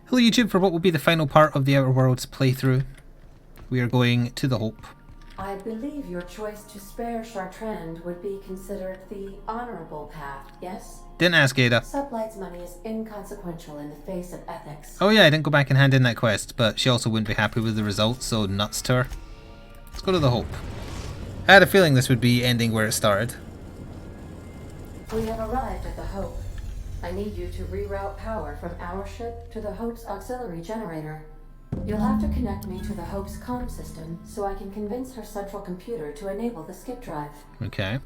Hello YouTube, for what will be the final part of the Outer Worlds playthrough. We are going to the Hope. I believe your choice to spare Chartrand would be considered the honorable path, yes? Didn't ask Ada. Sublight's money is inconsequential in the face of ethics. Oh yeah, I didn't go back and hand in that quest, but she also wouldn't be happy with the results, so nuts to her. Let's go to the Hope. I had a feeling this would be ending where it started. We have arrived at the Hope. I need you to reroute power from our ship to the Hope's auxiliary generator. You'll have to connect me to the Hope's comm system so I can convince her central computer to enable the skip drive. Okay.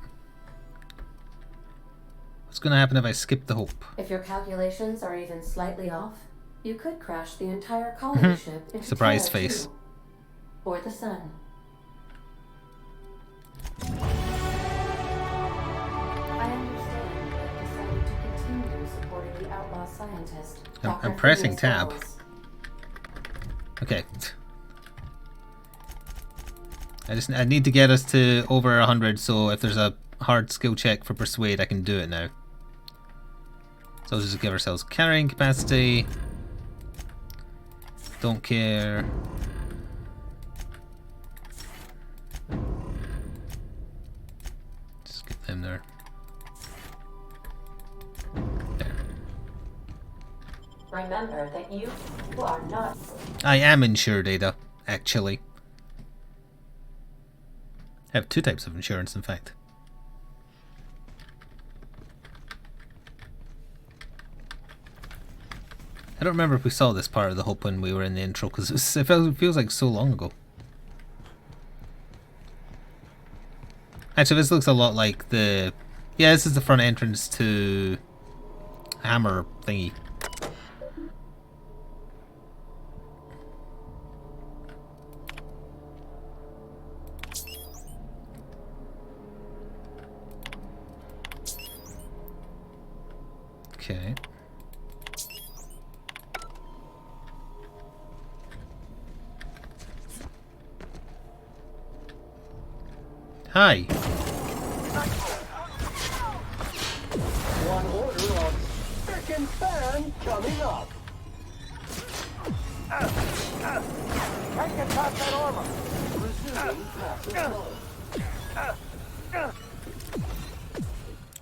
What's going to happen if I skip the Hope? If your calculations are even slightly off, you could crash the entire colony ship into Surprise Terra face. 2, or the sun. I understand you have decided to continue supporting the outlaw scientist, I'm pressing Phineas tab. Wells. Okay. I need to get us to over 100, so if there's a hard skill check for persuade, I can do it now. So let's just give ourselves carrying capacity. Don't care. Just get them there. There. Remember that you are not. I am insured, Ada, actually. I have two types of insurance, in fact. I don't remember if we saw this part of the Hope when we were in the intro, because it feels like so long ago. Actually, this looks a lot like the... Yeah, this is the front entrance to Hammer thingy. Okay. Hi. One order of frickin' fan coming up. Can't get past that armor. Resuming passive mode.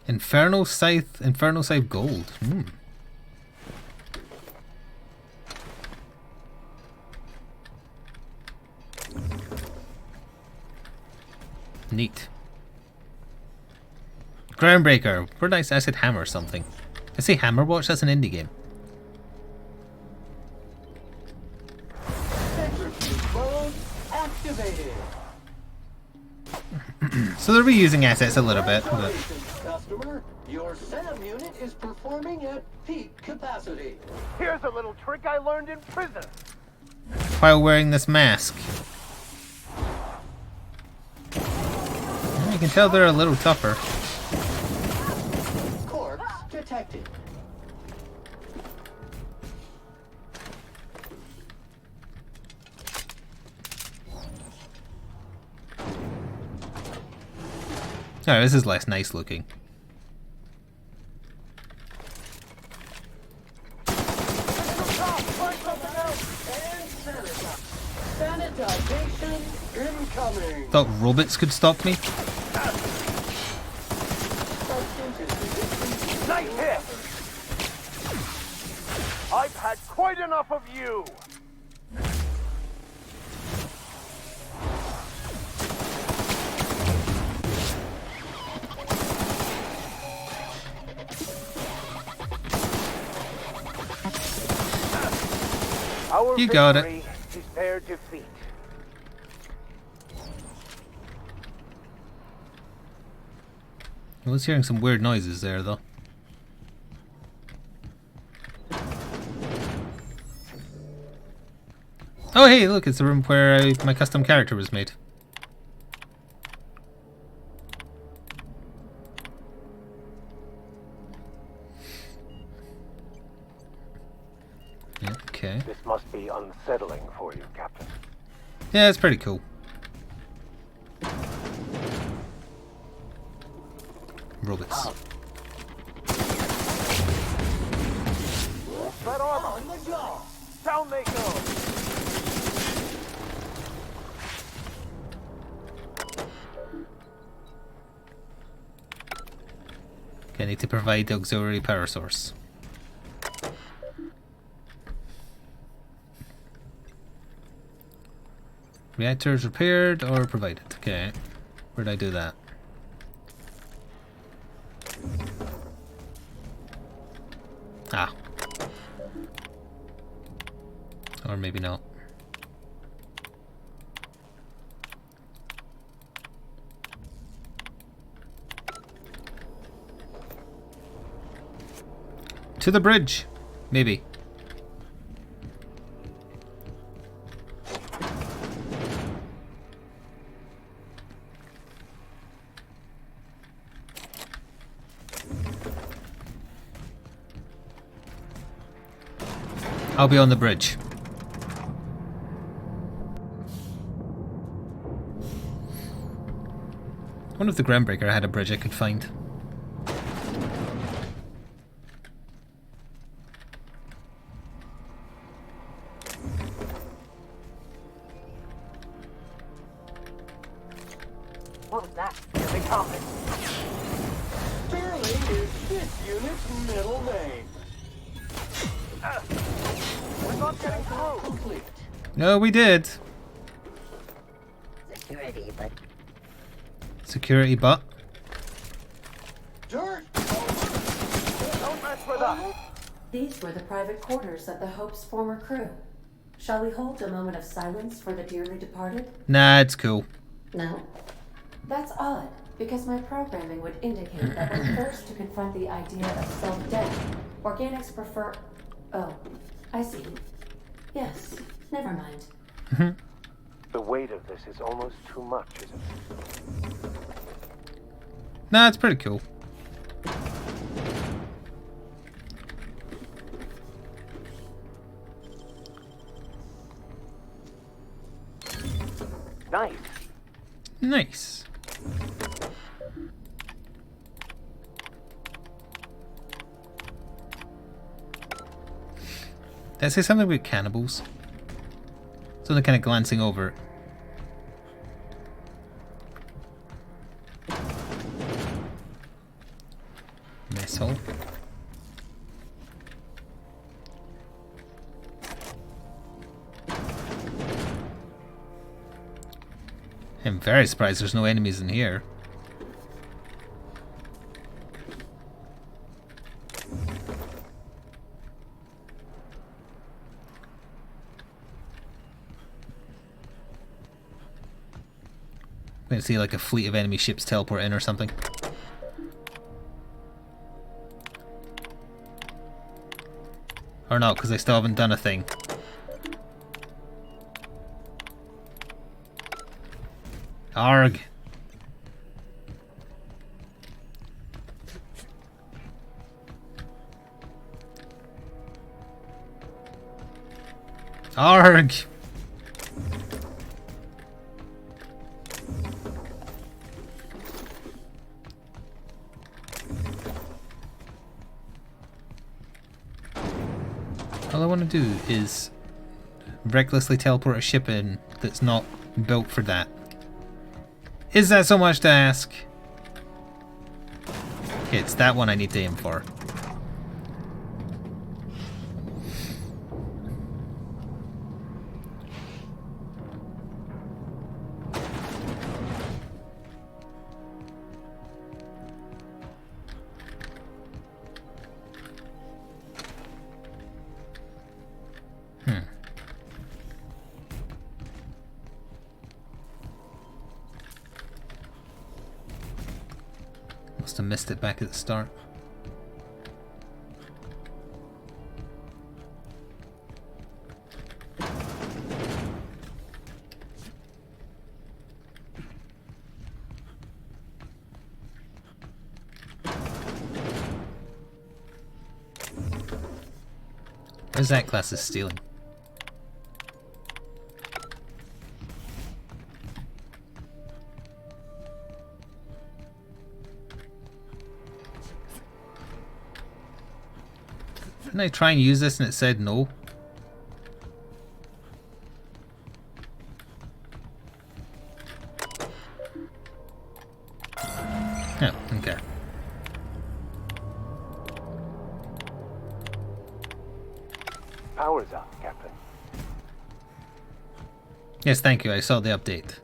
Infernal Scythe Gold. Neat. Groundbreaker. Where did I said Hammer or something. I say Hammer Watch, that's an indie game. Centrifuge mode activated. So they're reusing assets a little bit. But Congratulations, customer. Your SAM unit is performing at peak capacity. Here's a little trick I learned in prison. while wearing this mask. You can tell they're a little tougher. Corpse detected. Oh, this is less nice looking. Sanitization incoming. Thought robots could stop me. Nice hit. I've had quite enough of you. You got it. Is their defeat. I was hearing some weird noises there, though. Oh, hey, look, it's the room where my custom character was made. Yeah, okay. This must be unsettling for you, Captain. Yeah, it's pretty cool. Robots. That armor on the jaw. Down they go. Okay, I need to provide the auxiliary power source. Reactors repaired or provided. Okay. Where'd I do that? Ah. Or maybe not. To the bridge. Maybe. I'll be on the bridge. I wonder if the Groundbreaker had a bridge I could find. What was that? Here they come. Sterling is this unit's middle name. We're not getting through. Complete. No, we did. Security, but Security but. Dirt. Don't mess with us. These were the private quarters of the Hope's former crew. Shall we hold a moment of silence for the dearly departed? Nah, it's cool. No. That's odd, because my programming would indicate that when forced to confront the idea of self-death, organics prefer... Oh, I see. Yes, never mind. The weight of this is almost too much, isn't it? Nah, it's pretty cool. Nice. Nice. Did I say something about cannibals? So they're kind of glancing over. Missile. I'm very surprised there's no enemies in here. I'm gonna see like a fleet of enemy ships teleport in or something. Or not, because I still haven't done a thing. Arg. Arg. All I want to do is recklessly teleport a ship in that's not built for that. Is that so much to ask? Okay, it's that one I need to aim for. Must have missed it back at the start. Where's that class is stealing? Didn't I try and use this and it said no? Power's up, Captain. Yes, thank you. I saw the update.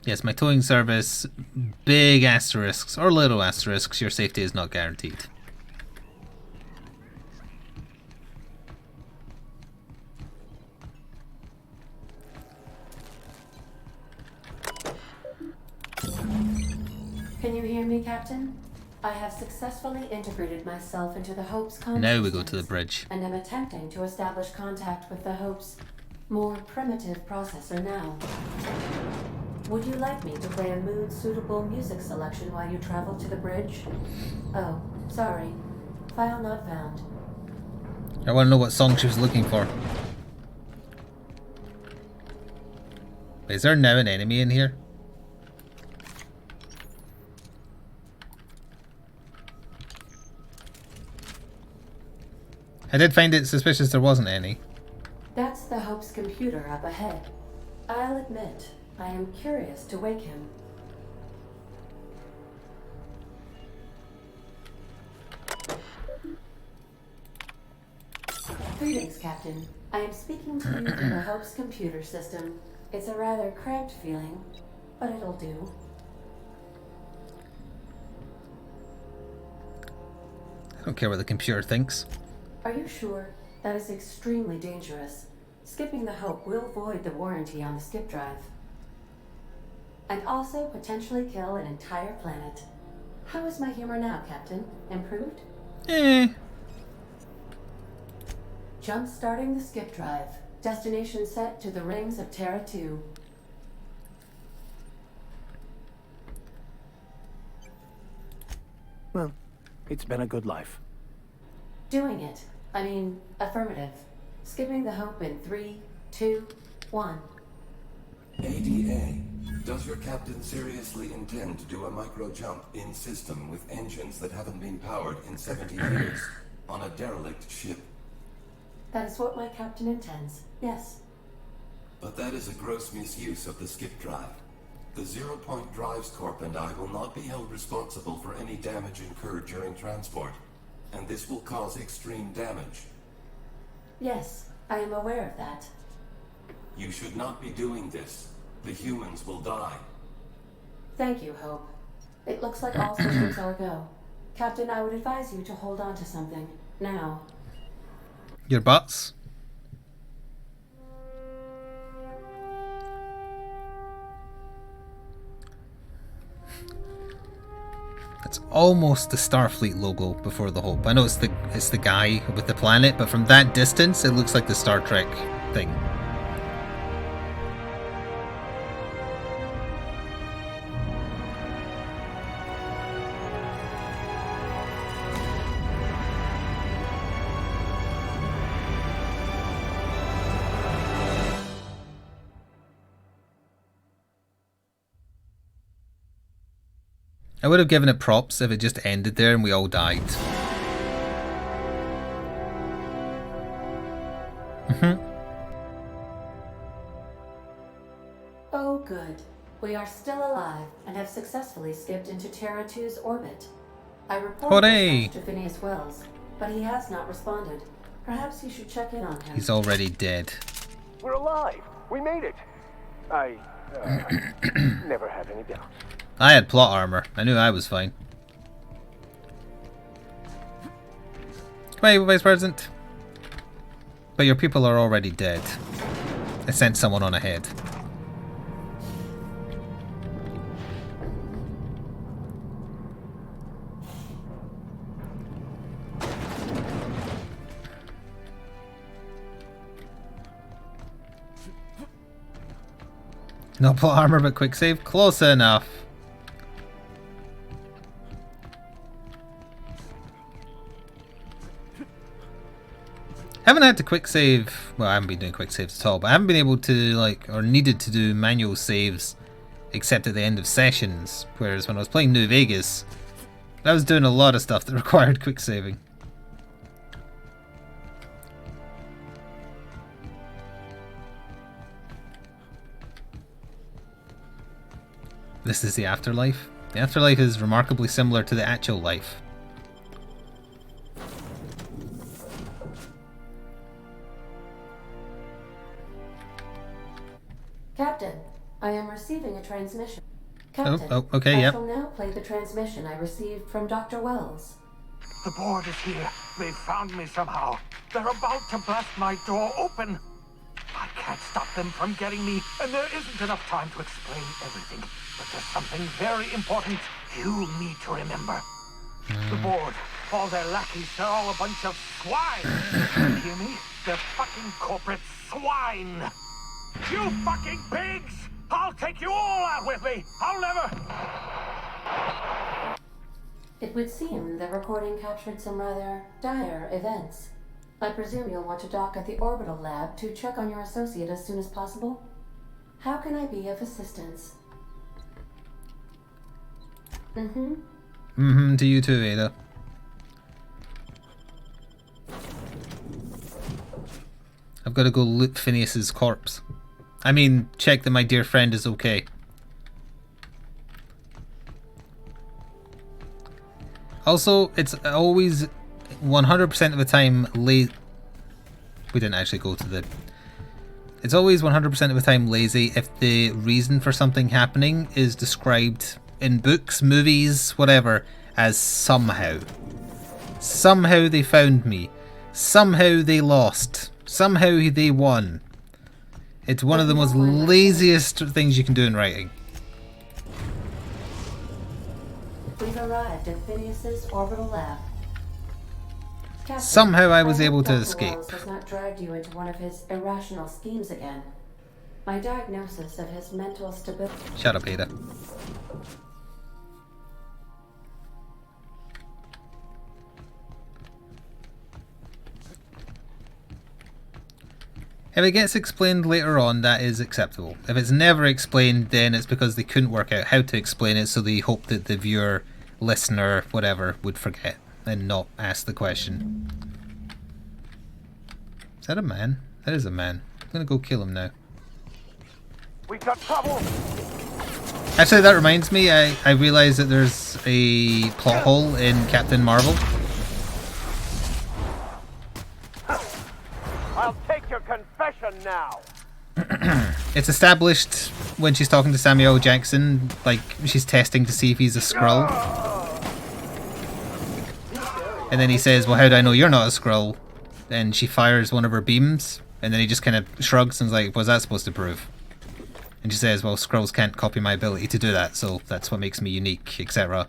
Yes, my towing service, big asterisks or little asterisks, your safety is not guaranteed. Can you hear me, Captain? I have successfully integrated myself into the Hope's consciousness. Now we go to the bridge. And am attempting to establish contact with the Hope's more primitive processor now. Would you like me to play a mood-suitable music selection while you travel to the bridge? Oh, sorry. File not found. I want to know what song she was looking for. Is there now an enemy in here? I did find it suspicious there wasn't any. That's the Hope's computer up ahead. I'll admit, I am curious to wake him. Greetings, Captain. I am speaking to you from the Hope's computer system. It's a rather cramped feeling, but it'll do. I don't care what the computer thinks. Are you sure? That is extremely dangerous. Skipping the Hope will void the warranty on the skip drive. And also potentially kill an entire planet. How is my humor now, Captain? Improved? Jump-starting the skip drive. Destination set to the rings of Terra 2. Well, it's been a good life. Doing it. I mean, affirmative. Skipping the Hope in 3, 2, 1. ADA, does your captain seriously intend to do a micro jump in system with engines that haven't been powered in 70 years on a derelict ship? That is what my captain intends, yes. But that is a gross misuse of the skip drive. The Zero Point Drives Corp and I will not be held responsible for any damage incurred during transport, and this will cause extreme damage. Yes, I am aware of that. You should not be doing this. The humans will die. Thank you, Hope. It looks like all systems are go. Captain, I would advise you to hold on to something. Now. Your butts? It's almost the Starfleet logo before the Hope. I know it's the guy with the planet, but from that distance it looks like the Star Trek thing. I would have given it props if it just ended there and we all died. Oh, good. We are still alive and have successfully skipped into Terra 2's orbit. I reported this to Phineas Wells, but he has not responded. Perhaps you should check in on him. He's already dead. We're alive! We made it! I never had any doubts. I had plot armor. I knew I was fine. Come on, Vice President. But your people are already dead. I sent someone on ahead. No plot armor, but quick save. Close enough. Haven't had to quick save. Well, I haven't been doing quick saves at all, but I haven't been able to, like, or needed to do manual saves except at the end of sessions. Whereas when I was playing New Vegas, I was doing a lot of stuff that required quick saving. This is the afterlife. The afterlife is remarkably similar to the actual life. Captain, I am receiving a transmission. Captain, okay, I yep. shall now play the transmission I received from Dr. Wells. The board is here. They found me somehow. They're about to blast my door open. I can't stop them from getting me, and there isn't enough time to explain everything. But there's something very important you need to remember. The board, all their lackeys, they're all a bunch of swine. You hear me? They're fucking corporate swine. You fucking pigs! I'll take you all out with me! I'll never... It would seem the recording captured some rather dire events. I presume you'll want to dock at the orbital lab to check on your associate as soon as possible? How can I be of assistance? To you too, Ada. I've got to go loot Phineas's corpse. I mean, check that my dear friend is okay. Also, it's always 100% of the time We didn't actually go to the... It's always 100% of the time lazy if the reason for something happening is described in books, movies, whatever, as somehow. Somehow they found me. Somehow they lost. Somehow they won. It's one of the most laziest things you can do in writing. We've arrived at Phineas's orbital lab. Captain, Somehow I was able to Dr. escape. Wells has not dragged you into one of his irrational schemes again. My diagnosis of his mental stability... Shut up, Ada. If it gets explained later on, that is acceptable. If it's never explained, then it's because they couldn't work out how to explain it, so they hope that the viewer, listener, whatever, would forget and not ask the question. Is that a man? That is a man. I'm gonna go kill him now. We got trouble! Actually, that reminds me, I realised that there's a plot hole in Captain Marvel. I'll take your confession now! It's established when she's talking to Samuel L. Jackson, like she's testing to see if he's a Skrull. And then he says, well, how do I know you're not a Skrull? And she fires one of her beams, and then he just kind of shrugs and is like, what's that supposed to prove? And she says, well, Skrulls can't copy my ability to do that, so that's what makes me unique, etc.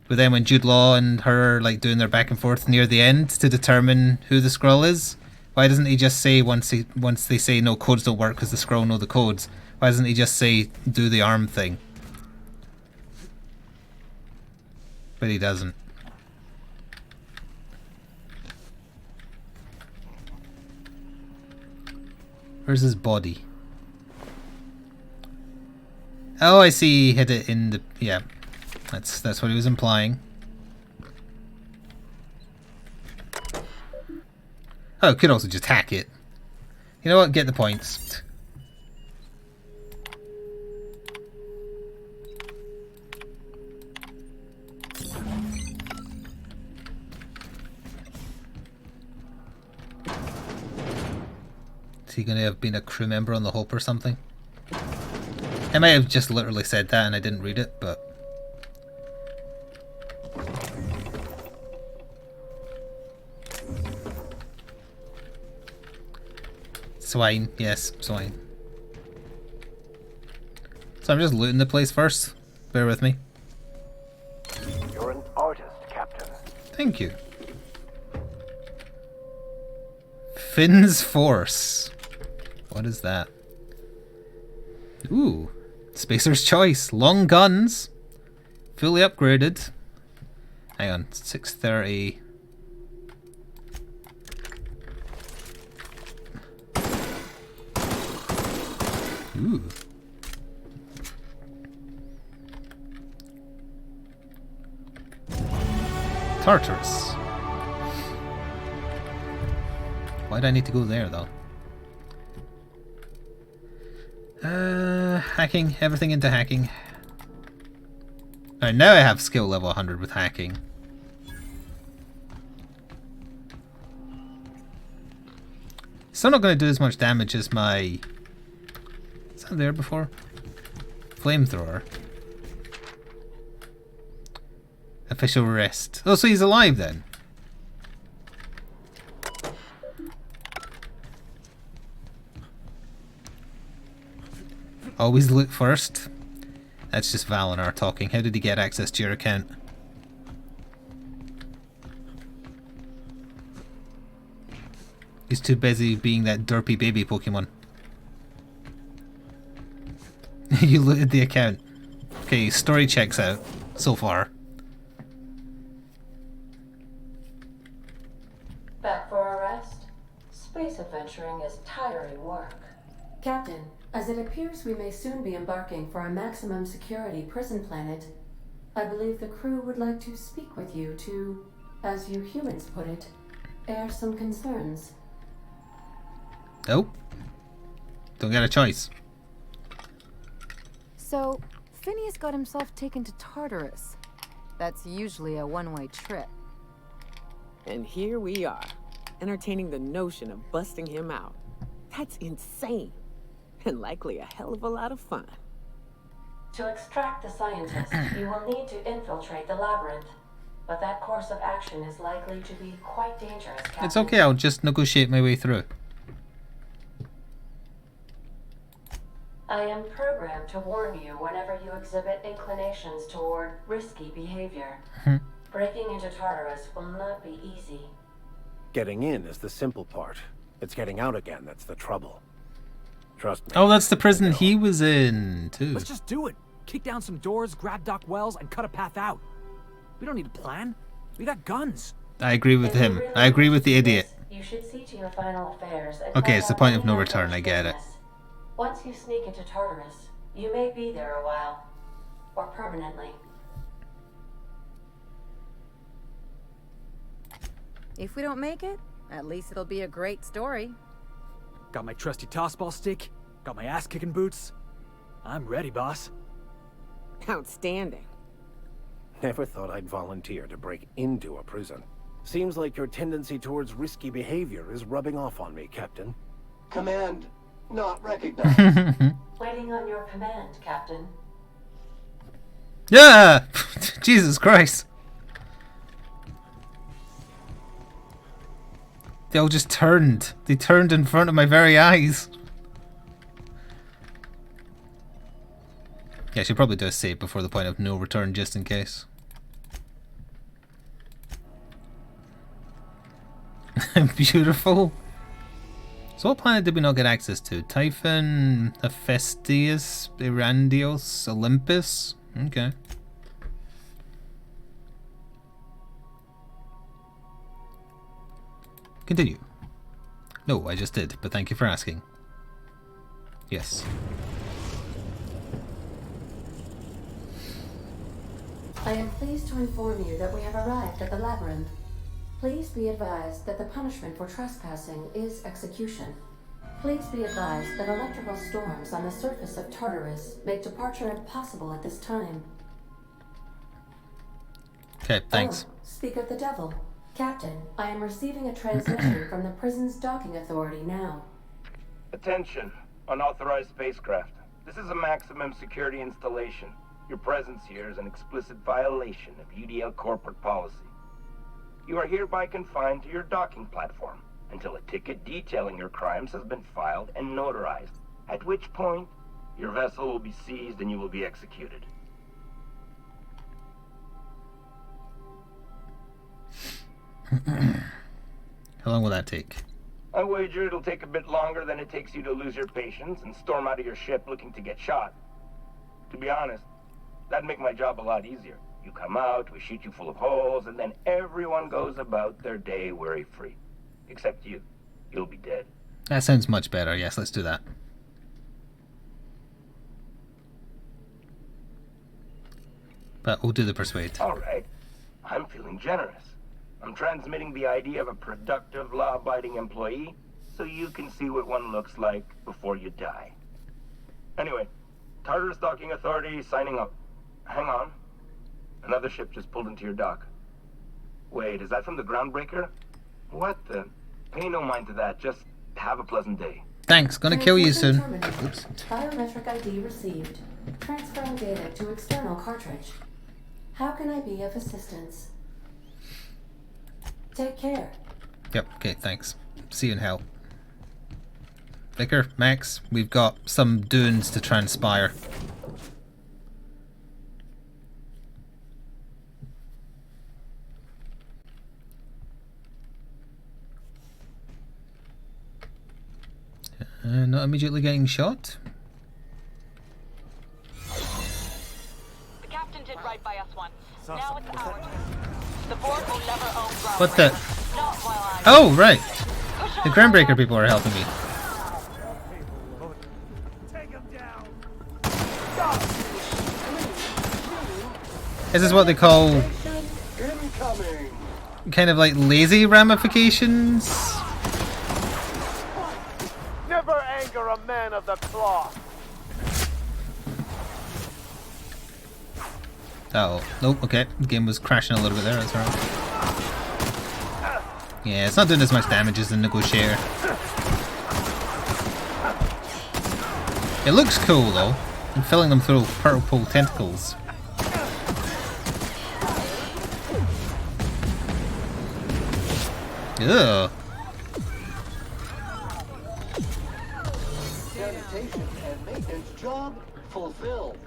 But then when Jude Law and her are like doing their back and forth near the end to determine who the Skrull is, why doesn't he just say, once they say no, codes don't work because the Skrull know the codes, why doesn't he just say, do the arm thing? But he doesn't. Where's his body? Oh, I see. He hit it in the... Yeah. That's what he was implying. Oh, could also just hack it. You know what? Get the points. Is he going to have been a crew member on the Hope or something? I might have just literally said that and I didn't read it, but... Swine, yes, swine. So I'm just looting the place first. Bear with me. You're an artist, Captain. Thank you. Finn's Force. What is that? Ooh. Spacer's Choice. Long guns. Fully upgraded. Hang on. 630. Ooh. Tartarus. Why do I need to go there though? Hacking. Everything into hacking. Right, now I have skill level 100 with hacking. Still not going to do as much damage as my... Is that there before? Flamethrower. Official arrest. Oh, so he's alive then? Always loot first. That's just Valinar talking. How did he get access to your account? He's too busy being that derpy baby Pokemon. You looted the account. Okay, story checks out so far. Back for arrest? Space adventuring is tiring work. Captain, as it appears we may soon be embarking for a maximum security prison planet, I believe the crew would like to speak with you to, as you humans put it, air some concerns. Nope. Don't get a choice. So, Phineas got himself taken to Tartarus. That's usually a one-way trip. And here we are, entertaining the notion of busting him out. That's insane. And likely a hell of a lot of fun. To extract the scientist, you will need to infiltrate the labyrinth. But that course of action is likely to be quite dangerous, Captain. It's okay, I'll just negotiate my way through. I am programmed to warn you whenever you exhibit inclinations toward risky behavior. Breaking into Tartarus will not be easy. Getting in is the simple part. It's getting out again that's the trouble. Trust me. Oh, that's the prison he was in, too. Let's just do it. Kick down some doors, grab Doc Wells, and cut a path out. We don't need a plan. We got guns. I agree with him. I agree with the idiot. You should see to your final affairs. And Okay, find it's the out point of any no return, I get it. business. Once you sneak into Tartarus, you may be there a while. Or permanently. If we don't make it, at least it'll be a great story. Got my trusty tossball stick. Got my ass-kicking boots. I'm ready, boss. Outstanding. Never thought I'd volunteer to break into a prison. Seems like your tendency towards risky behavior is rubbing off on me, Captain. Command not recognized. Waiting on your command, Captain. Yeah! Jesus Christ. They all just turned. They turned in front of my very eyes. Yeah, I should probably do a save before the point of no return, just in case. Beautiful. So what planet did we not get access to? Typhon, Hephaestus, Erandios, Olympus? Okay. Continue. No, I just did, but thank you for asking. Yes. I am pleased to inform you that we have arrived at the labyrinth. Please be advised that the punishment for trespassing is execution. Please be advised that electrical storms on the surface of Tartarus make departure impossible at this time. Okay, thanks. Oh, speak of the devil. Captain, I am receiving a transmission from the prison's docking authority now. Attention, unauthorized spacecraft. This is a maximum security installation. Your presence here is an explicit violation of UDL corporate policy. You are hereby confined to your docking platform until a ticket detailing your crimes has been filed and notarized, at which point your vessel will be seized and you will be executed. How long will that take? I wager it'll take a bit longer than it takes you to lose your patience and storm out of your ship looking to get shot. To be honest, that'd make my job a lot easier. You come out, we shoot you full of holes, and then everyone goes about their day worry-free. Except you. You'll be dead. That sounds much better. Yes, let's do that. But we'll do the persuade. Alright. I'm feeling generous. I'm transmitting the idea of a productive, law-abiding employee so you can see what one looks like before you die. Anyway, Tartarus Docking Authority signing up. Hang on. Another ship just pulled into your dock. Wait, is that from the groundbreaker? What the? Pay no mind to that. Just have a pleasant day. Thanks, gonna kill you soon. Terminated. Oops. Biometric ID received. Transferring data to external cartridge. How can I be of assistance? Take care. Yep, okay, thanks. See you in hell. Vicar, Max, we've got some doings to transpire. Not immediately getting shot. The captain did right by us once. Now it's our turn. The board will never own groundbreaker. What the? Not while I... Oh, right. The Groundbreaker people are helping me. This is what they call kind of like lazy ramifications. Never anger a man of the cloth. Oh, nope, okay. The game was crashing a little bit there, that's right. Yeah, it's not doing as much damage as the Negotiator. It looks cool though. I'm filling them through purple tentacles. Ugh. Sanitation and maintenance job fulfilled.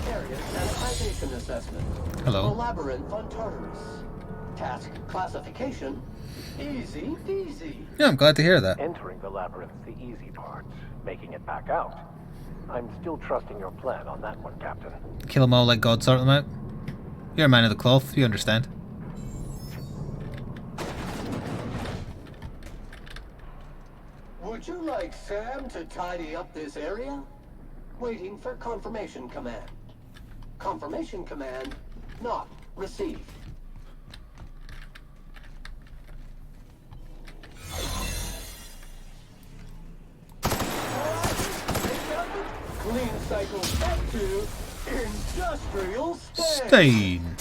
Area sanitization assessment. Hello. The labyrinth on Tartarus. Task classification. Easy peasy. Yeah, I'm glad to hear that. Entering the labyrinth's the easy part. Making it back out. I'm still trusting your plan on that one, Captain. Kill them all, let God sort them out. You're a man of the cloth, you understand. Would you like Sam to tidy up this area? Waiting for confirmation command. Confirmation command not received. Clean cycle back to industrial Stain.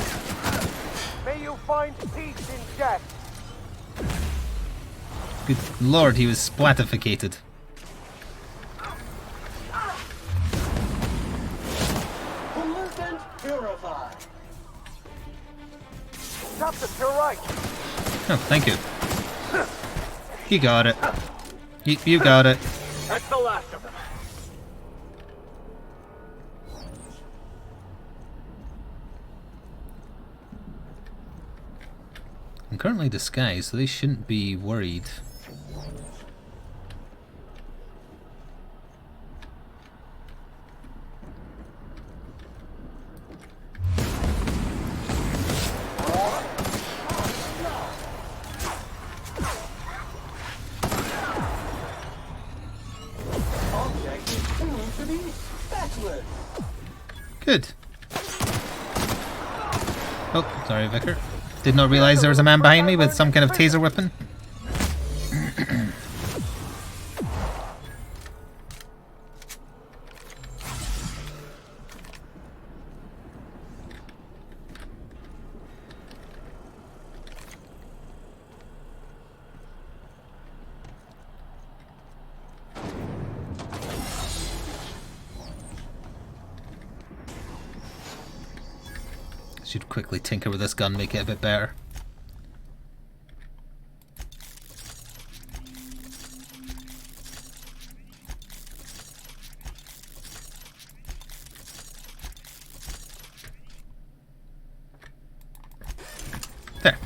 May you find peace in death. Good lord, he was splatificated. Pollutant purified. Captain, you're right. Oh, thank you. You got it. You got it. That's the last of them. I'm currently disguised, so they shouldn't be worried. Object is tuned to be specialist. Good. Oh, sorry, Vicar. Did not realize there was a man behind me with some kind of taser weapon. Should quickly tinker with this gun, make it a bit better. There.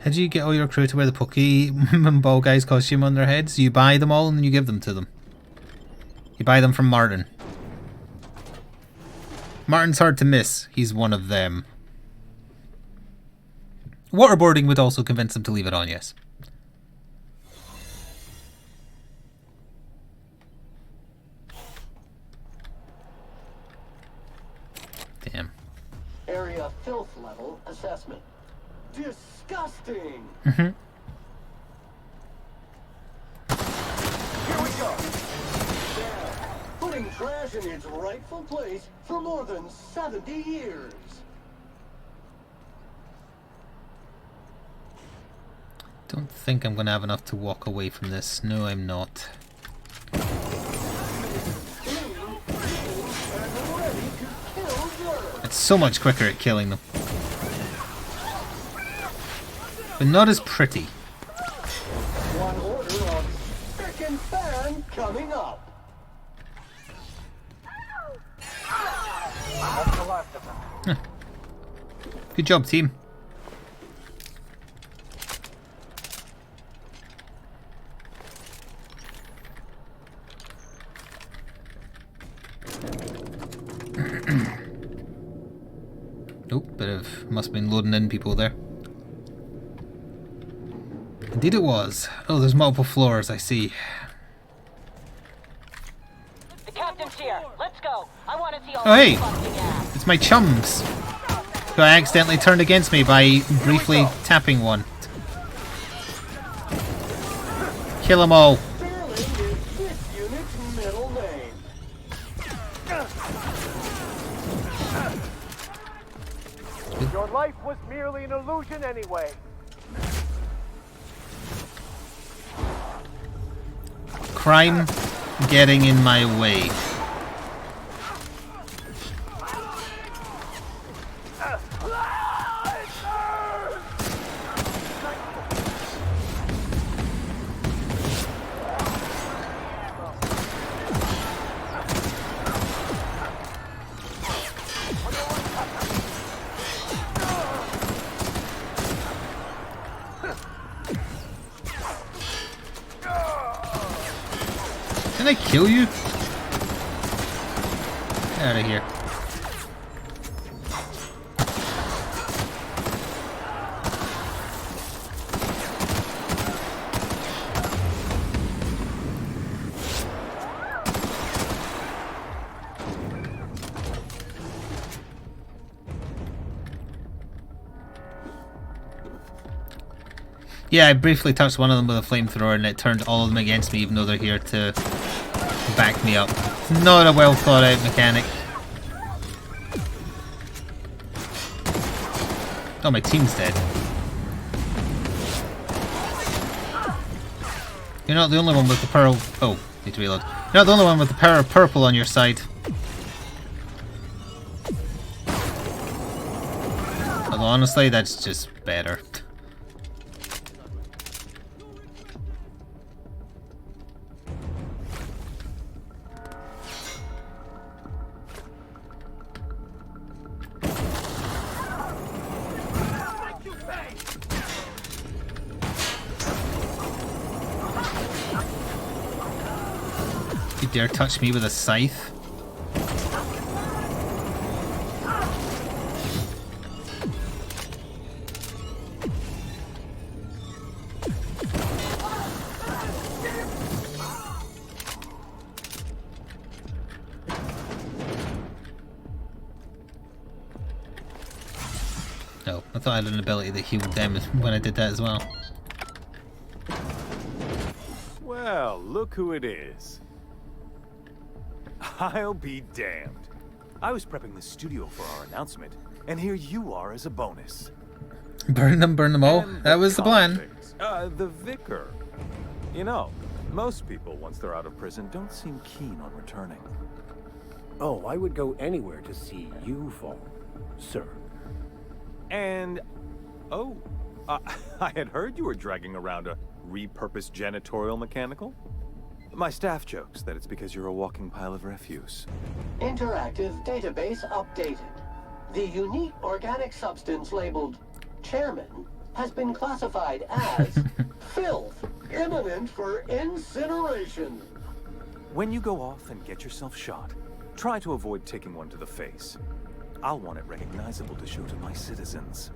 How do you get all your crew to wear the Pokeball guy's costume on their heads? You buy them all and then you give them to them. You buy them from Martin. Martin's hard to miss. He's one of them. Waterboarding would also convince them to leave it on, yes. Damn. Area filth level assessment. Disgusting! Mhm. Here we go! There, putting trash in its rightful place for more than 70 years. Don't think I'm gonna have enough to walk away from this. No, I'm not. It's so much quicker at killing them. But not as pretty. One order of frickin' fan coming up. That's the last of them. Good job, team. Oh, bit of must have been loading in people there. Indeed it was. Oh, there's multiple floors, I see. The captain's here. Let's go. I want to see all Oh hey! this busting ass. It's my chums who I accidentally turned against me by briefly tapping one. Kill them all. Sterling is this unit's middle name. Your life was merely an illusion anyway. Crime getting in my way. Can I kill you? Get out of here. Yeah, I briefly touched one of them with a flamethrower and it turned all of them against me even though they're here to back me up. It's not a well thought out mechanic. Oh, my team's dead. You're not the only one with the pearl. Oh, need to reload. You're not the only one with the power of purple on your side. Although honestly, that's just better. You dare touch me with a scythe? Oh, I thought I had an ability that healed them when I did that as well. Well, look who it is. I'll be damned. I was prepping the studio for our announcement, and here you are as a bonus. Burn them all. And That was the plan. convicts. The vicar. You know, most people, once they're out of prison, don't seem keen on returning. Oh, I would go anywhere to see you fall, sir. And, oh, I had heard you were dragging around a repurposed janitorial mechanical. My staff jokes that it's because you're a walking pile of refuse. Interactive database updated. The unique organic substance labeled Chairman has been classified as filth, imminent for incineration. When you go off and get yourself shot, try to avoid taking one to the face. I'll want it recognizable to show to my citizens.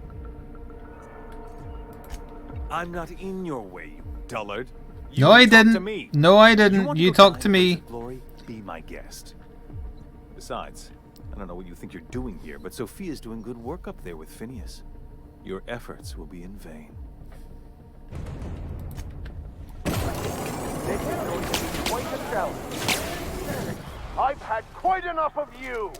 I'm not in your way, you dullard. No, I talk to didn't. me. No, I You didn't. want You to go talked to die in me. place of glory? Be my guest. Besides, I don't know what you think you're doing here, but Sophia's doing good work up there with Phineas. your efforts will be in vain. This is going to be quite a challenge. I've had quite enough of you!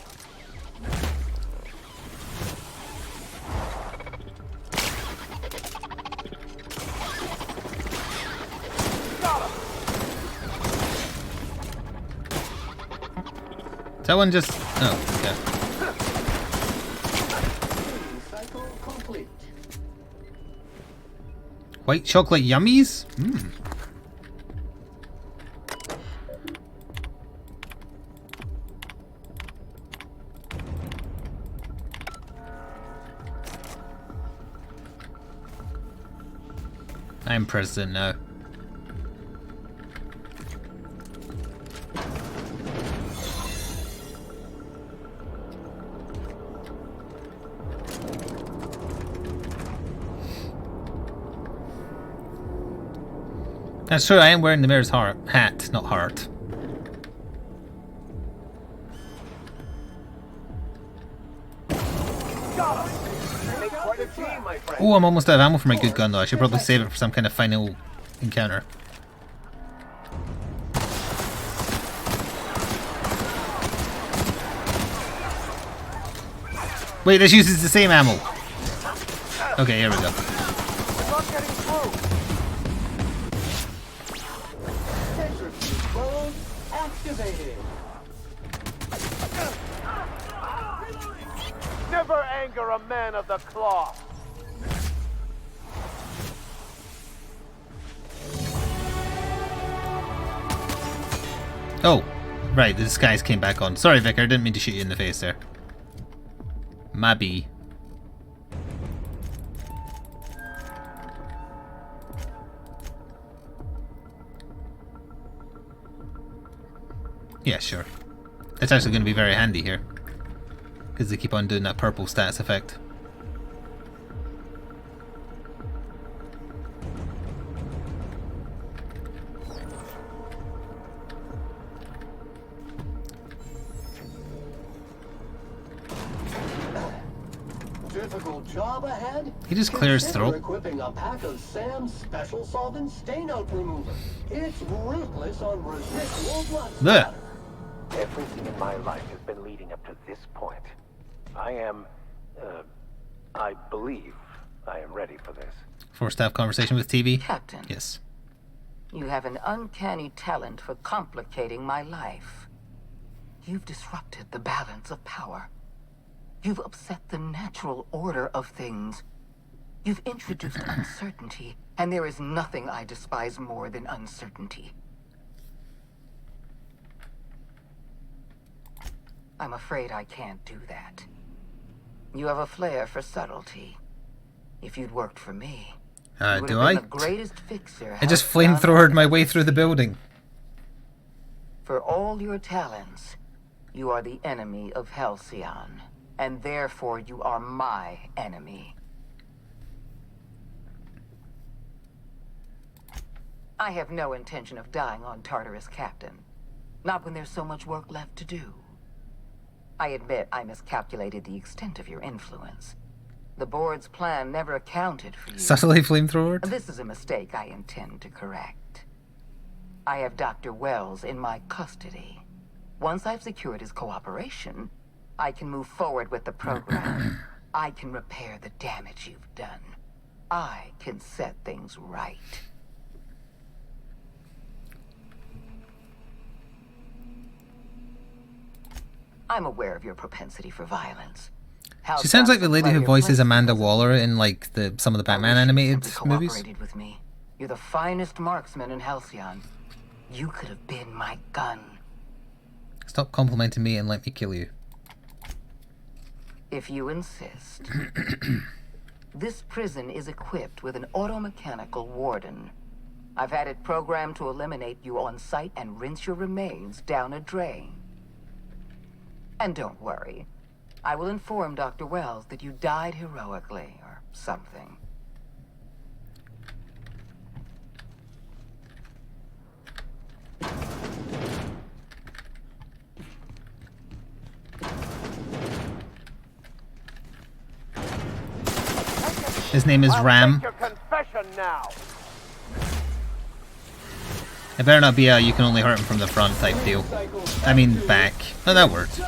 That one just... Oh, okay. Cycle complete. White chocolate yummies? Mmm. I'm president now. That's true, I am wearing the mayor's hat, not heart. Oh, I'm almost out of ammo for my good gun though. I should probably save it for some kind of final encounter. Wait, this uses the same ammo. Okay, here we go. Activated. Never anger a man of the cloth. Oh, right, the disguise came back on. Sorry, Vicar, I didn't mean to shoot you in the face there. Maybe. Yeah, sure. It's actually going to be very handy here. Because they keep on doing that purple stats effect. Difficult job ahead? He just clears Consider throat. equipping a pack of Sam's special solvent stain out remover. It's ruthless on residual blood splatter. Everything in my life has been leading up to this point. I believe I am ready for this. Forced to have conversation with TV? Captain. Yes. You have an uncanny talent for complicating my life. You've disrupted the balance of power. You've upset the natural order of things. You've introduced uncertainty, and there is nothing I despise more than uncertainty. I'm afraid I can't do that. You have a flair for subtlety. If you'd worked for me, you would do have I? been the greatest fixer. I just Halcyon flamethrowered my way through the building. For all your talents, you are the enemy of Halcyon, and therefore you are my enemy. I have no intention of dying on Tartarus, Captain. Not when there's so much work left to do. I admit I miscalculated the extent of your influence. The board's plan never accounted for you. Subtly flamethrowered? This is a mistake I intend to correct. I have Dr. Wells in my custody. Once I've secured his cooperation, I can move forward with the program. I can repair the damage you've done. I can set things right. I'm aware of your propensity for violence. She sounds like the lady who voices Amanda Waller in like some of the Batman animated movies. Cooperated with me. You're the finest marksman in Halcyon. You could have been my gun. Stop complimenting me and let me kill you. If you insist. This prison is equipped with an automechanical warden. I've had it programmed to eliminate you on sight and rinse your remains down a drain. And don't worry. I will inform Dr. Wells that you died heroically, or something. His name is Ram. Your confession now. It better not be a you can only hurt him from the front type deal. I mean back. Oh, that worked.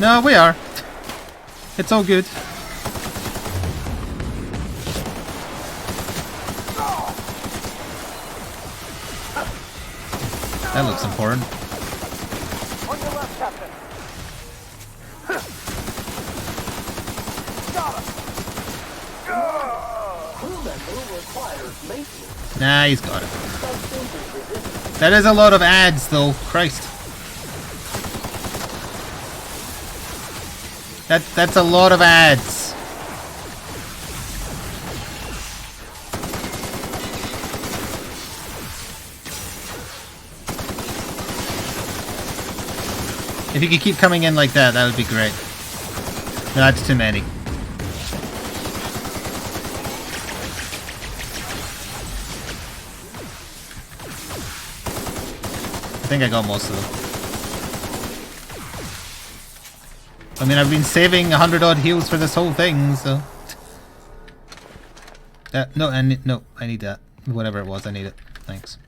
No, we are. It's all good. That looks important. On your left, Captain. Nah, he's got it. That is a lot of ads, though. Christ. That's a lot of ads. If you could keep coming in like that, that would be great. No, that's too many. I think I got most of them. I mean, I've been saving 100 odd heals for this whole thing, so... no, I need that. Whatever it was, I need it. Thanks.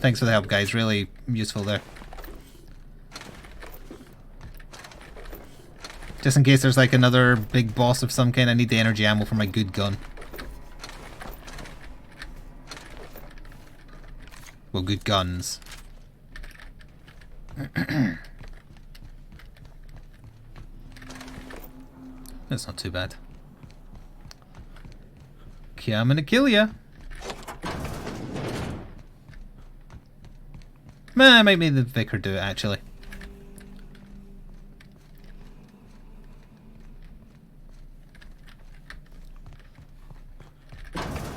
Thanks for the help, guys. Really useful there. Just in case there's like another big boss of some kind, I need the energy ammo for my good gun. Well, good guns. That's not too bad. Okay, I'm gonna kill ya. I might make the vicar do it, actually.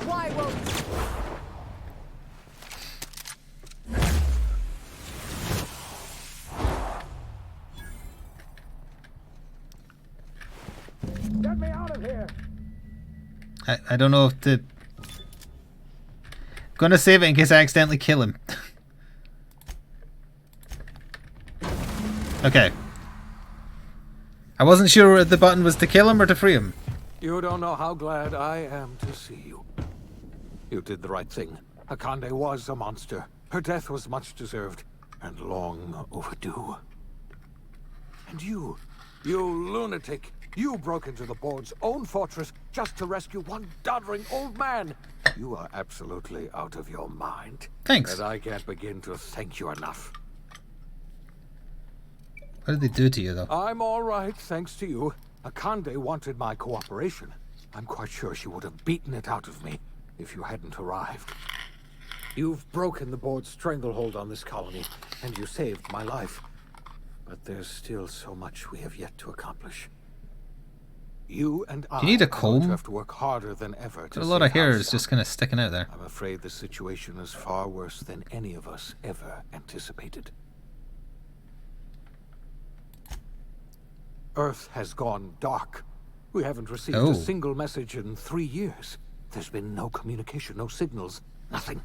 Why won't Get me out of here. I don't know if to... Gonna save it in case I accidentally kill him. Okay. I wasn't sure if the button was to kill him or to free him. You don't know how glad I am to see you. You did the right thing. Akande was a monster. Her death was much deserved, and long overdue. And you lunatic, you broke into the board's own fortress just to rescue one doddering old man. You are absolutely out of your mind. Thanks. And I can't begin to thank you enough. What did they do to you, though? I'm all right, thanks to you. Akande wanted my cooperation. I'm quite sure she would have beaten it out of me if you hadn't arrived. You've broken the board's stranglehold on this colony, and you saved my life. But there's still so much we have yet to accomplish. You and I Do you need a are going to comb? have to work harder than ever to Got a lot of save hair Halcyon. is just kind of sticking out there. I'm afraid the situation is far worse than any of us ever anticipated. Earth has gone dark. We haven't received Oh. a single message in 3 years. There's been no communication, no signals, nothing.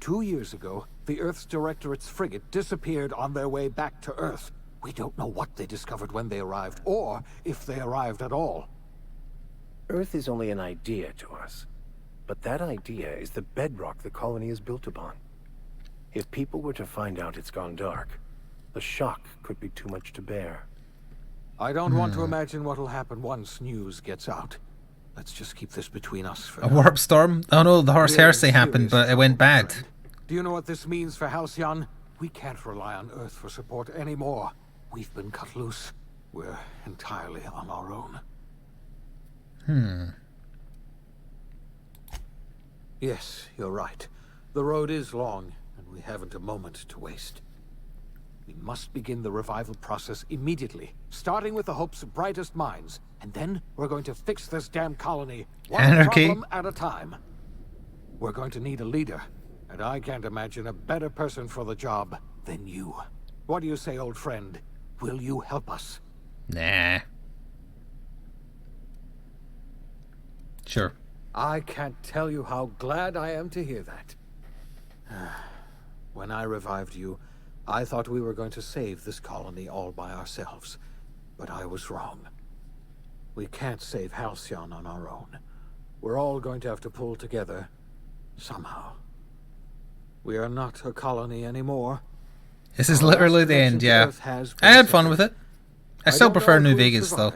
2 years ago, the Earth's Directorate's frigate disappeared on their way back to Earth. We don't know what they discovered when they arrived, or if they arrived at all. Earth is only an idea to us. But that idea is the bedrock the colony is built upon. If people were to find out it's gone dark, the shock could be too much to bear. I don't want to imagine what'll happen once news gets out. Let's just keep this between us for A now. warp storm? Oh no, the horse We're in heresy happened, but it went bad. friend. Do you know what this means for Halcyon? We can't rely on Earth for support anymore. We've been cut loose. We're entirely on our own. Yes, you're right. The road is long, and we haven't a moment to waste. We must begin the revival process immediately, starting with the Hope's brightest minds, and then we're going to fix this damn colony, one Anarchy. problem at a time. We're going to need a leader, and I can't imagine a better person for the job than you. What do you say, old friend? Will you help us? Nah. Sure. I can't tell you how glad I am to hear that. When I revived you, I thought we were going to save this colony all by ourselves. But I was wrong. We can't save Halcyon on our own. We're all going to have to pull together, somehow. We are not a colony anymore. This is literally the end, yeah. I had fun with it. I still prefer New Vegas, though.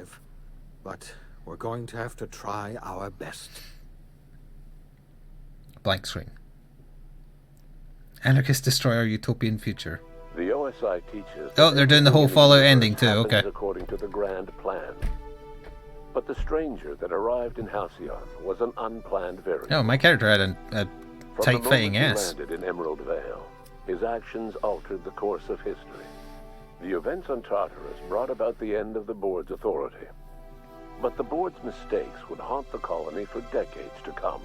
But we're going to have to try our best. Blank screen. Anarchist destroy our utopian future. The OSI teaches... Oh, they're doing the whole Fallout ending too, okay. According to the grand plan. But the stranger that arrived in Halcyon was an unplanned variable. Oh, my character had a tight fighting ass. From the moment he landed in Emerald Vale, his actions altered the course of history. The events on Tartarus brought about the end of the board's authority. But the board's mistakes would haunt the colony for decades to come.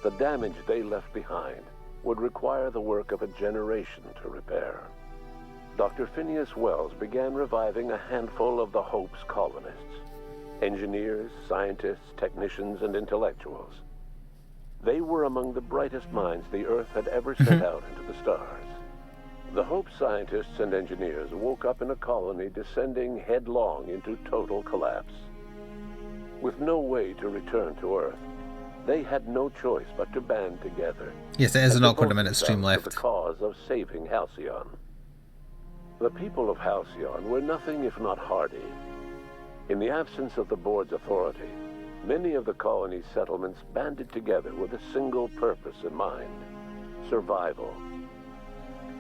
The damage they left behind would require the work of a generation to repair. Dr. Phineas Wells began reviving a handful of the Hope's colonists. Engineers, scientists, technicians, and intellectuals. They were among the brightest minds the Earth had ever sent out into the stars. The Hope scientists and engineers woke up in a colony descending headlong into total collapse. With no way to return to Earth, they had no choice but to band together. Yes, it is an awkward minute stream left. The cause of saving Halcyon. The people of Halcyon were nothing if not hardy. In the absence of the board's authority, many of the colony's settlements banded together with a single purpose in mind: survival.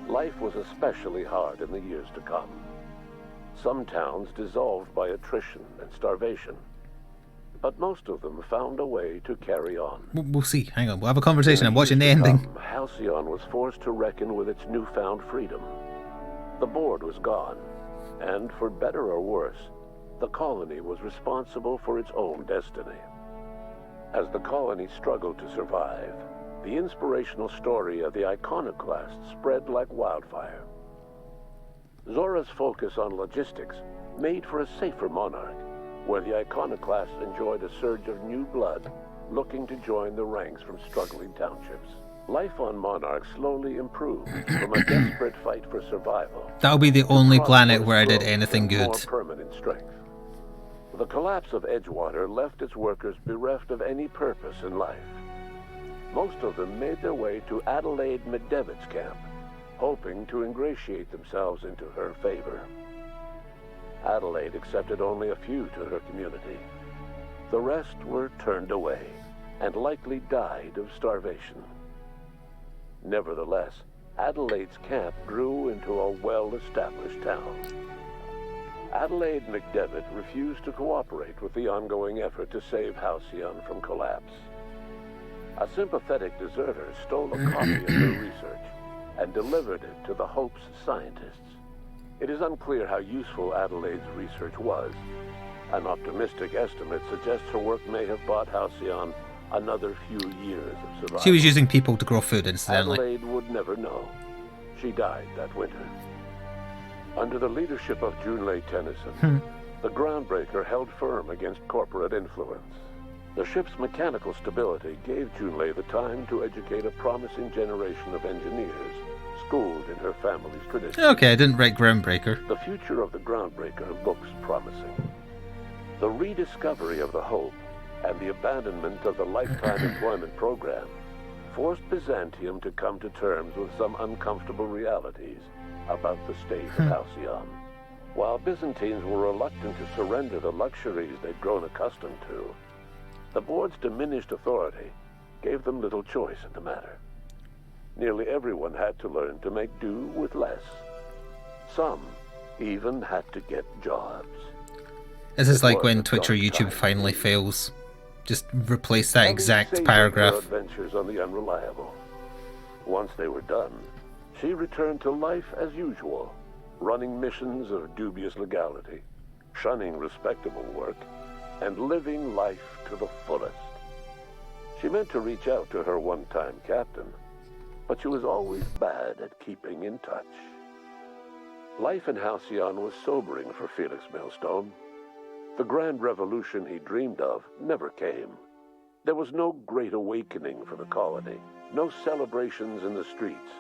Life was especially hard in the years to come. Some towns dissolved by attrition and starvation, but most of them found a way to carry on. We'll see. Hang on, we'll have a conversation. I'm watching the ending. Halcyon was forced to reckon with its newfound freedom. The board was gone, and for better or worse, the colony was responsible for its own destiny. As the colony struggled to survive, the inspirational story of the iconoclast spread like wildfire. Zora's focus on logistics made for a safer monarch, where the iconoclasts enjoyed a surge of new blood looking to join the ranks from struggling townships. Life on Monarch slowly improved from a desperate fight for survival. That'll be the only planet where I did anything good. More permanent strength. The collapse of Edgewater left its workers bereft of any purpose in life. Most of them made their way to Adelaide McDevitt's camp, hoping to ingratiate themselves into her favor. Adelaide accepted only a few to her community. The rest were turned away and likely died of starvation. Nevertheless, Adelaide's camp grew into a well-established town. Adelaide McDevitt refused to cooperate with the ongoing effort to save Halcyon from collapse. A sympathetic deserter stole a copy of her research and delivered it to the Hope's scientists. It is unclear how useful Adelaide's research was. An optimistic estimate suggests her work may have bought Halcyon another few years of survival. She was using people to grow food, incidentally. Adelaide would never know. She died that winter. Under the leadership of Junlei Tennyson, the Groundbreaker held firm against corporate influence. The ship's mechanical stability gave Junlei the time to educate a promising generation of engineers, schooled in her family's tradition. Okay, I didn't write Groundbreaker. The future of the Groundbreaker looks promising. The rediscovery of the Hope and the abandonment of the lifetime employment program forced Byzantium to come to terms with some uncomfortable realities about the state of Halcyon. While Byzantines were reluctant to surrender the luxuries they'd grown accustomed to, the board's diminished authority gave them little choice in the matter. Nearly everyone had to learn to make do with less. Some even had to get jobs. This is like when Twitch or YouTube finally fails. Just replace that exact paragraph. Adventures on the Unreliable. Once they were done, she returned to life as usual, running missions of dubious legality, shunning respectable work, and living life to the fullest. She meant to reach out to her one-time captain, but she was always bad at keeping in touch. Life in Halcyon was sobering for Felix Millstone. The grand revolution he dreamed of never came. There was no great awakening for the colony, no celebrations in the streets.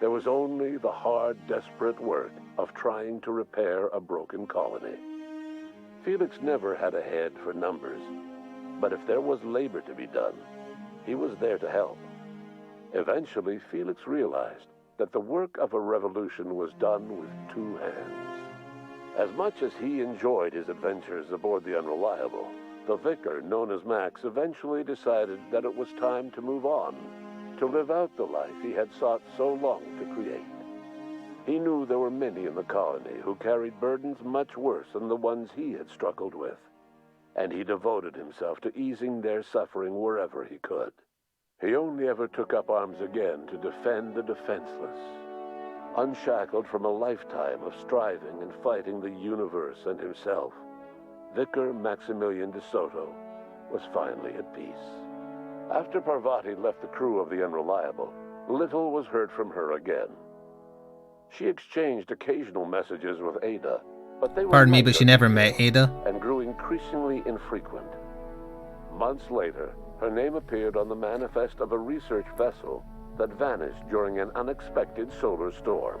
There was only the hard, desperate work of trying to repair a broken colony. Felix never had a head for numbers, but if there was labor to be done, he was there to help. Eventually, Felix realized that the work of a revolution was done with two hands. As much as he enjoyed his adventures aboard the Unreliable, the vicar, known as Max, eventually decided that it was time to move on, to live out the life he had sought so long to create. He knew there were many in the colony who carried burdens much worse than the ones he had struggled with, and he devoted himself to easing their suffering wherever he could. He only ever took up arms again to defend the defenseless, unshackled from a lifetime of striving and fighting the universe and himself. Vicar Maximilian de Soto was finally at peace. After Parvati left the crew of the Unreliable, little was heard from her again. She exchanged occasional messages with Ada, but they were Pardon me, but she never met Ada. And grew increasingly infrequent. Months later, her name appeared on the manifest of a research vessel that vanished during an unexpected solar storm.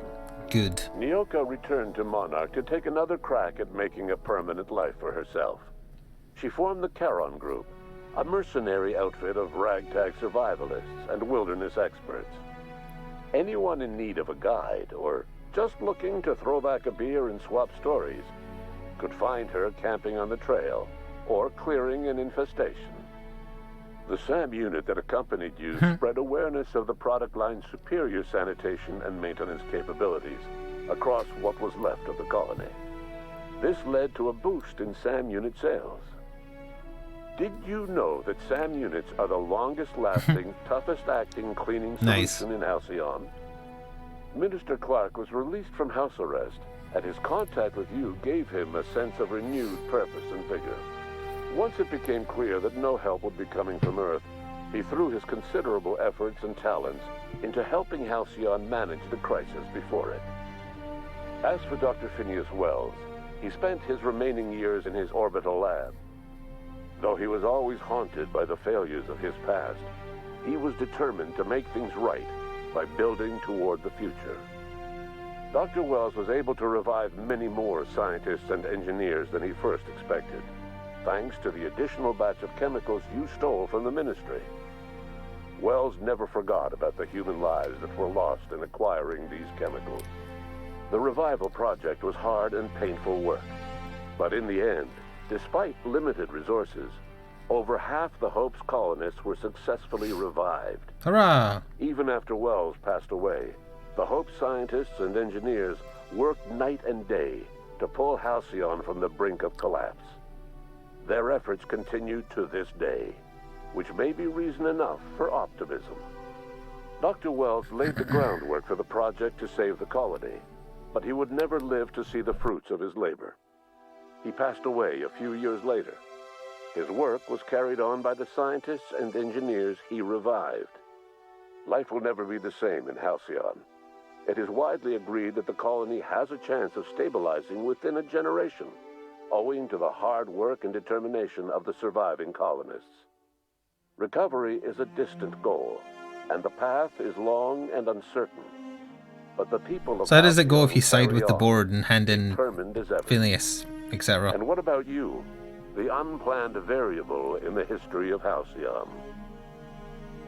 Good. Nyoka returned to Monarch to take another crack at making a permanent life for herself. She formed the Charon Group, a mercenary outfit of ragtag survivalists and wilderness experts. Anyone in need of a guide, or just looking to throw back a beer and swap stories, could find her camping on the trail, or clearing an infestation. The SAM unit that accompanied you spread awareness of the product line's superior sanitation and maintenance capabilities across what was left of the colony. This led to a boost in SAM unit sales. Did you know that SAM units are the longest-lasting, toughest-acting cleaning solution in Halcyon? Minister Clark was released from house arrest, and his contact with you gave him a sense of renewed purpose and vigor. Once it became clear that no help would be coming from Earth, he threw his considerable efforts and talents into helping Halcyon manage the crisis before it. As for Dr. Phineas Wells, he spent his remaining years in his orbital lab. Though he was always haunted by the failures of his past, he was determined to make things right by building toward the future. Dr. Wells was able to revive many more scientists and engineers than he first expected, thanks to the additional batch of chemicals you stole from the Ministry. Wells never forgot about the human lives that were lost in acquiring these chemicals. The revival project was hard and painful work, but in the end, despite limited resources, over half the Hope's colonists were successfully revived. Hurrah! Even after Wells passed away, the Hope scientists and engineers worked night and day to pull Halcyon from the brink of collapse. Their efforts continue to this day, which may be reason enough for optimism. Dr. Wells laid the groundwork for the project to save the colony, but he would never live to see the fruits of his labor. He passed away a few years later. His work was carried on by the scientists and engineers he revived. Life will never be the same in Halcyon. It is widely agreed that the colony has a chance of stabilizing within a generation, owing to the hard work and determination of the surviving colonists. Recovery is a distant goal, and the path is long and uncertain. But the people of So how does it go if Halcyon you side carry with the on, board and hand in determined as ever. Phineas, etc.? And what about you, the unplanned variable in the history of Halcyon?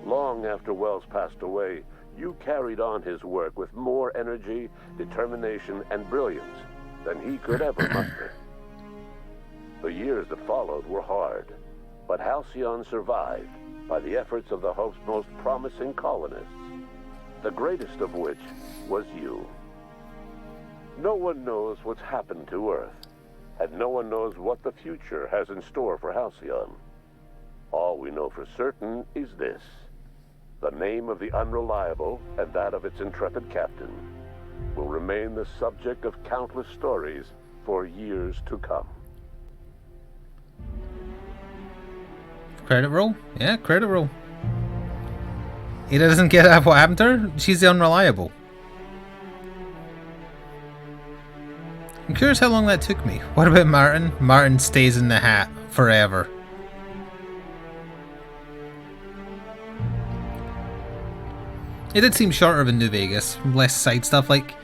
Long after Wells passed away, you carried on his work with more energy, determination, and brilliance than he could ever muster. The years that followed were hard, but Halcyon survived by the efforts of the Hope's most promising colonists, the greatest of which was you. No one knows what's happened to Earth, and no one knows what the future has in store for Halcyon. All we know for certain is this: the name of the Unreliable and that of its intrepid captain will remain the subject of countless stories for years to come. Credit roll? Yeah, credit roll. Ada doesn't get at what happened to her? She's the Unreliable. I'm curious how long that took me. What about Martin? Martin stays in the hat forever. It did seem shorter than New Vegas. Less side stuff. Like,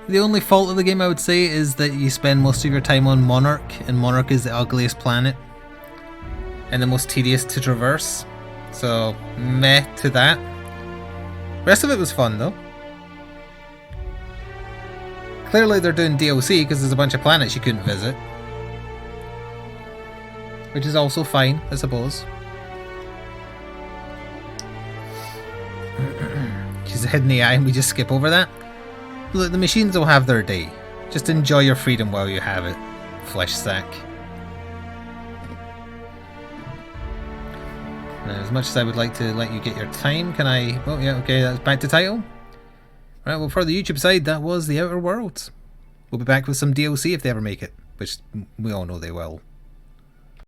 The only fault of the game, I would say, is that you spend most of your time on Monarch, and Monarch is the ugliest planet and the most tedious to traverse. So, meh to that. Rest of it was fun though. Clearly they're doing DLC because there's a bunch of planets you couldn't visit. Which is also fine, I suppose. She's a hidden AI and we just skip over that. Look, the machines will have their day. Just enjoy your freedom while you have it, flesh sack. Now, as much as I would like to let you get your time, can I... Oh yeah, okay, that's back to title. Right, well for the YouTube side, that was The Outer Worlds. We'll be back with some DLC if they ever make it, which we all know they will.